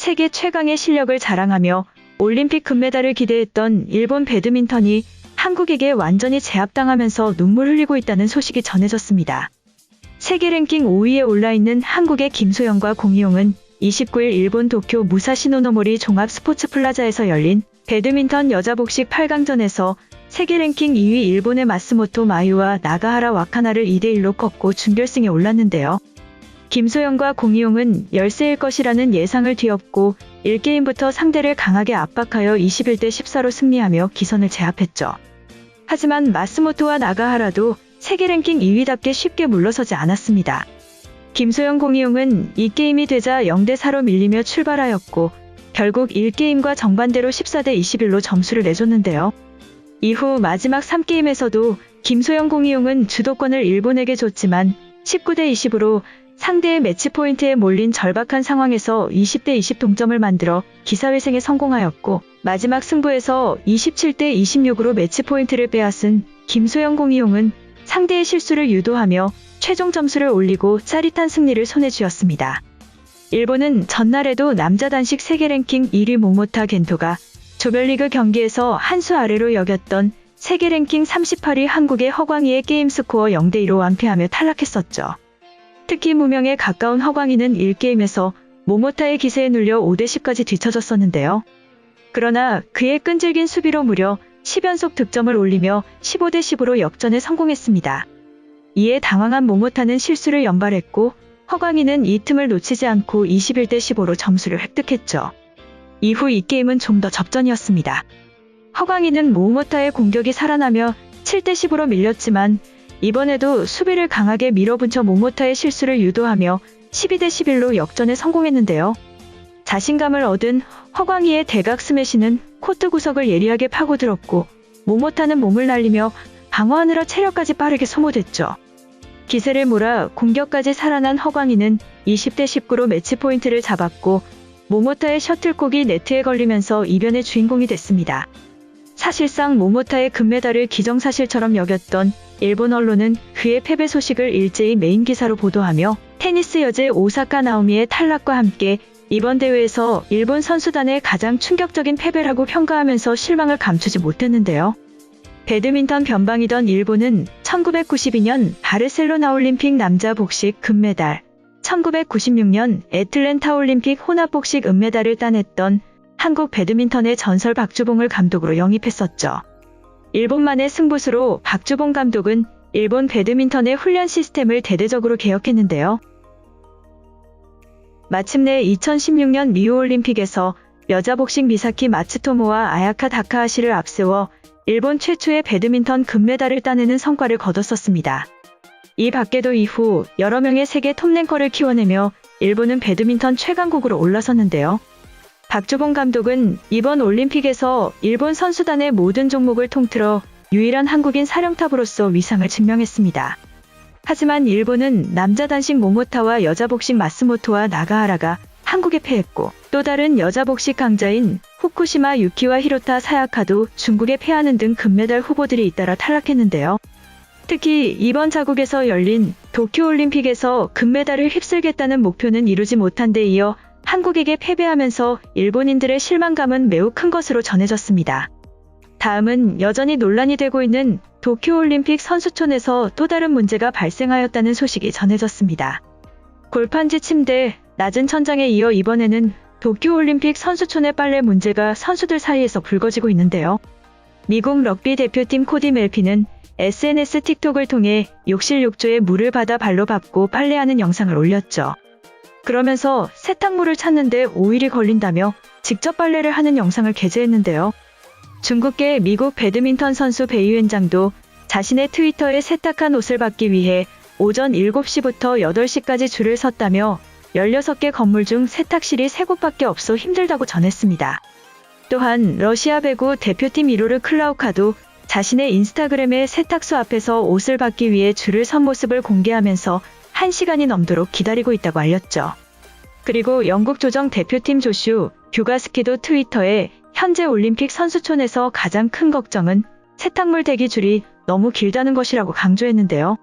세계 최강의 실력을 자랑하며 올림픽 금메달을 기대했던 일본 배드민턴이 한국에게 완전히 제압당하면서 눈물 흘리고 있다는 소식이 전해졌습니다. 세계 랭킹 5위에 올라있는 한국의 김소영과 공이용은 29일 일본 도쿄 무사시노노모리 종합 스포츠 플라자에서 열린 배드민턴 여자 복식 8강전에서 세계 랭킹 2위 일본의 마스모토 마유와 나가하라 와카나를 2대1로 꺾고 준결승에 올랐는데요. 김소영과 공이용은 열세일 것이라는 예상을 뒤엎고 1게임부터 상대를 강하게 압박하여 21대 14로 승리하며 기선을 제압했죠. 하지만 마스모토와 나가하라도 세계 랭킹 2위답게 쉽게 물러서지 않았습니다. 김소영 공이용은 2게임이 되자 0대 4로 밀리며 출발하였고 결국 1게임과 정반대로 14대 21로 점수를 내줬는데요. 이후 마지막 3게임에서도 김소영 공이용은 주도권을 일본에게 줬지만 19대 20으로 상대의 매치 포인트에 몰린 절박한 상황에서 20대 20 동점을 만들어 기사회생에 성공하였고 마지막 승부에서 27대 26으로 매치 포인트를 빼앗은 김소영 공이용은 상대의 실수를 유도하며 최종 점수를 올리고 짜릿한 승리를 손에 쥐었습니다. 일본은 전날에도 남자 단식 세계 랭킹 1위 모모타 겐토가 조별리그 경기에서 한 수 아래로 여겼던 세계 랭킹 38위 한국의 허광희의 게임 스코어 0대 2로 완패하며 탈락했었죠. 특히 무명에 가까운 허광희는 1게임에서 모모타의 기세에 눌려 5대 10까지 뒤처졌었는데요. 그러나 그의 끈질긴 수비로 무려 10연속 득점을 올리며 15대 10으로 역전에 성공했습니다. 이에 당황한 모모타는 실수를 연발했고 허광희는 이 틈을 놓치지 않고 21대 15로 점수를 획득했죠. 이후 이 게임은 좀 더 접전이었습니다. 허광희는 모모타의 공격이 살아나며 7대 10으로 밀렸지만 이번에도 수비를 강하게 밀어붙여 모모타의 실수를 유도하며 12대 11로 역전에 성공했는데요. 자신감을 얻은 허광희의 대각 스매시는 코트 구석을 예리하게 파고들었고 모모타는 몸을 날리며 방어하느라 체력까지 빠르게 소모됐죠. 기세를 몰아 공격까지 살아난 허광희는 20대 19로 매치 포인트를 잡았고 모모타의 셔틀콕이 네트에 걸리면서 이변의 주인공이 됐습니다. 사실상 모모타의 금메달을 기정사실처럼 여겼던 일본 언론은 그의 패배 소식을 일제히 메인 기사로 보도하며 테니스 여제 오사카 나오미의 탈락과 함께 이번 대회에서 일본 선수단의 가장 충격적인 패배라고 평가하면서 실망을 감추지 못했는데요. 배드민턴 변방이던 일본은 1992년 바르셀로나 올림픽 남자 복식 금메달, 1996년 애틀랜타 올림픽 혼합 복식 은메달을 따냈던 한국 배드민턴의 전설 박주봉을 감독으로 영입했었죠. 일본만의 승부수로 박주봉 감독은 일본 배드민턴의 훈련 시스템을 대대적으로 개혁했는데요. 마침내 2016년 리우올림픽에서 여자 복식 미사키 마츠토모와 아야카 다카하시를 앞세워 일본 최초의 배드민턴 금메달을 따내는 성과를 거뒀었습니다. 이 밖에도 이후 여러 명의 세계 톱랭커를 키워내며 일본은 배드민턴 최강국으로 올라섰는데요. 박주봉 감독은 이번 올림픽에서 일본 선수단의 모든 종목을 통틀어 유일한 한국인 사령탑으로서 위상을 증명했습니다. 하지만 일본은 남자 단식 모모타와 여자 복식 마스모토와 나가하라가 한국에 패했고 또 다른 여자 복식 강자인 후쿠시마 유키와 히로타 사야카도 중국에 패하는 등 금메달 후보들이 잇따라 탈락했는데요. 특히 이번 자국에서 열린 도쿄올림픽에서 금메달을 휩쓸겠다는 목표는 이루지 못한 데 이어 한국에게 패배하면서 일본인들의 실망감은 매우 큰 것으로 전해졌습니다. 다음은 여전히 논란이 되고 있는 도쿄올림픽 선수촌에서 또 다른 문제가 발생하였다는 소식이 전해졌습니다. 골판지 침대, 낮은 천장에 이어 이번에는 도쿄올림픽 선수촌의 빨래 문제가 선수들 사이에서 불거지고 있는데요. 미국 럭비 대표팀 코디 멜피는 SNS 틱톡을 통해 욕실 욕조에 물을 받아 발로 밟고 빨래하는 영상을 올렸죠. 그러면서 세탁물을 찾는데 5일이 걸린다며 직접 빨래를 하는 영상을 게재했는데요. 중국계 미국 배드민턴 선수 베이웬장도 자신의 트위터에 세탁한 옷을 받기 위해 오전 7시부터 8시까지 줄을 섰다며 16개 건물 중 세탁실이 3곳밖에 없어 힘들다고 전했습니다. 또한 러시아 배구 대표팀 이로르 클라우카도 자신의 인스타그램에 세탁소 앞에서 옷을 받기 위해 줄을 선 모습을 공개하면서 1시간이 넘도록 기다리고 있다고 알렸죠. 그리고 영국 조정 대표팀 조슈 뷰가스키도 트위터에 현재 올림픽 선수촌에서 가장 큰 걱정은 세탁물 대기 줄이 너무 길다는 것이라고 강조했는데요.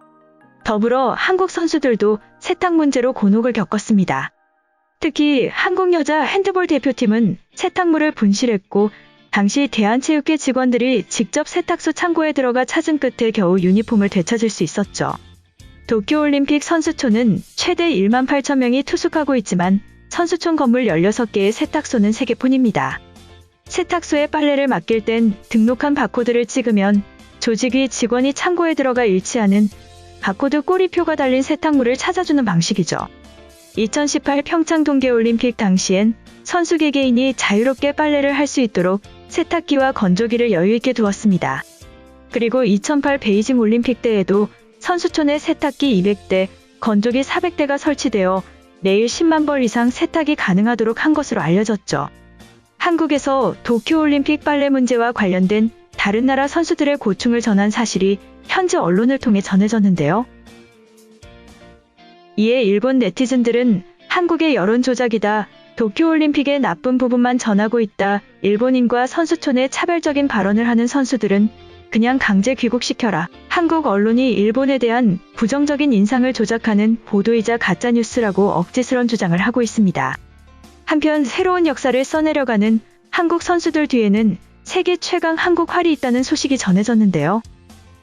더불어 한국 선수들도 세탁 문제로 곤혹을 겪었습니다. 특히 한국 여자 핸드볼 대표팀은 세탁물을 분실했고 당시 대한체육회 직원들이 직접 세탁소 창고에 들어가 찾은 끝에 겨우 유니폼을 되찾을 수 있었죠. 도쿄올림픽 선수촌은 최대 1만 8천 명이 투숙하고 있지만 선수촌 건물 16개의 세탁소는 3개뿐입니다. 세탁소에 빨래를 맡길 땐 등록한 바코드를 찍으면 조직위 직원이 창고에 들어가 일치하는 바코드 꼬리표가 달린 세탁물을 찾아주는 방식이죠. 2018 평창 동계올림픽 당시엔 선수 개개인이 자유롭게 빨래를 할 수 있도록 세탁기와 건조기를 여유있게 두었습니다. 그리고 2008 베이징 올림픽 때에도 선수촌에 세탁기 200대, 건조기 400대가 설치되어 매일 10만 벌 이상 세탁이 가능하도록 한 것으로 알려졌죠. 한국에서 도쿄올림픽 빨래 문제와 관련된 다른 나라 선수들의 고충을 전한 사실이 현지 언론을 통해 전해졌는데요. 이에 일본 네티즌들은 한국의 여론 조작이다, 도쿄올림픽의 나쁜 부분만 전하고 있다, 일본인과 선수촌에 차별적인 발언을 하는 선수들은 그냥 강제 귀국시켜라, 한국 언론이 일본에 대한 부정적인 인상을 조작하는 보도이자 가짜뉴스라고 억지스런 주장을 하고 있습니다. 한편 새로운 역사를 써내려가는 한국 선수들 뒤에는 세계 최강 한국활이 있다는 소식이 전해졌는데요.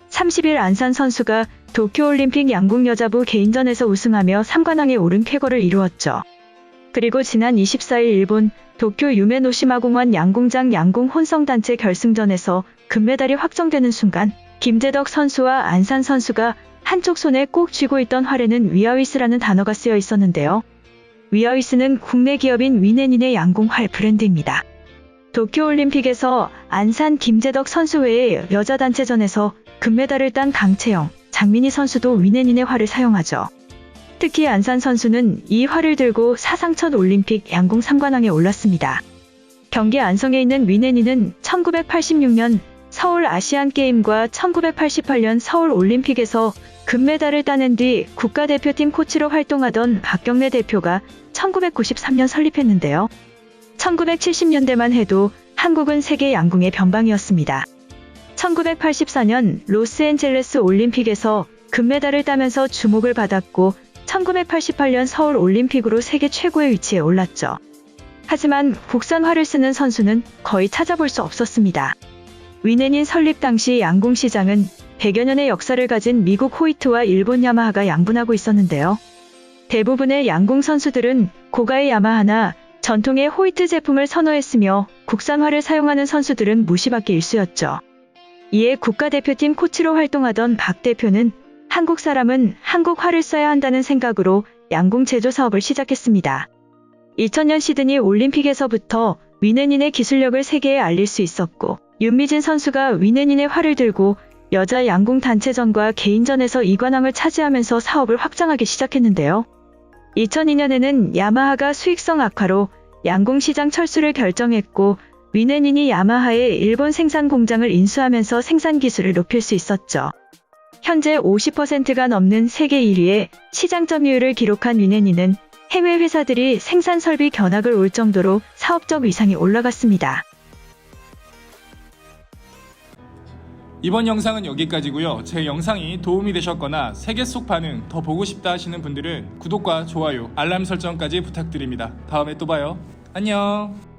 30일 안산 선수가 도쿄올림픽 양궁 여자부 개인전에서 우승하며 3관왕에 오른 쾌거를 이루었죠. 그리고 지난 24일 일본 도쿄 유메노시마공원 양궁장 양궁 혼성단체 결승전에서 금메달이 확정되는 순간 김재덕 선수와 안산 선수가 한쪽 손에 꼭 쥐고 있던 활에는 위아위스라는 단어가 쓰여 있었는데요. 위아위스는 국내 기업인 위넨인의 양궁활 브랜드입니다. 도쿄올림픽에서 안산 김재덕 선수 외에 여자 단체전에서 금메달을 딴 강채영, 장민희 선수도 위넨인의 활을 사용하죠. 특히 안산 선수는 이 활을 들고 사상 첫 올림픽 양궁 3관왕에 올랐습니다. 경기 안성에 있는 위넨인은 1986년 서울 아시안게임과 1988년 서울 올림픽에서 금메달을 따낸 뒤 국가대표팀 코치로 활동하던 박경래 대표가 1993년 설립했는데요. 1970년대만 해도 한국은 세계 양궁의 변방이었습니다. 1984년 로스앤젤레스 올림픽에서 금메달을 따면서 주목을 받았고 1988년 서울 올림픽으로 세계 최고의 위치에 올랐죠. 하지만 국산화를 쓰는 선수는 거의 찾아볼 수 없었습니다. 위넨인 설립 당시 양궁 시장은 100여 년의 역사를 가진 미국 호이트와 일본 야마하가 양분하고 있었는데요. 대부분의 양궁 선수들은 고가의 야마하나 전통의 호이트 제품을 선호했으며 국산화를 사용하는 선수들은 무시받기 일쑤였죠. 이에 국가대표팀 코치로 활동하던 박 대표는 한국 사람은 한국화를 써야 한다는 생각으로 양궁 제조 사업을 시작했습니다. 2000년 시드니 올림픽에서부터 위넨인의 기술력을 세계에 알릴 수 있었고 윤미진 선수가 위넨인의 활을 들고 여자 양궁 단체전과 개인전에서 2관왕을 차지하면서 사업을 확장하기 시작했는데요. 2002년에는 야마하가 수익성 악화로 양궁 시장 철수를 결정했고 위넨인이 야마하의 일본 생산 공장을 인수하면서 생산 기술을 높일 수 있었죠. 현재 50%가 넘는 세계 1위의 시장 점유율을 기록한 위넨인은 해외 회사들이 생산 설비 견학을 올 정도로 사업적 위상이 올라갔습니다. 이번 영상은 여기까지고요. 제 영상이 도움이 되셨거나 세계 속 반응 더 보고 싶다 하시는 분들은 구독과 좋아요, 알람 설정까지 부탁드립니다. 다음에 또 봐요. 안녕.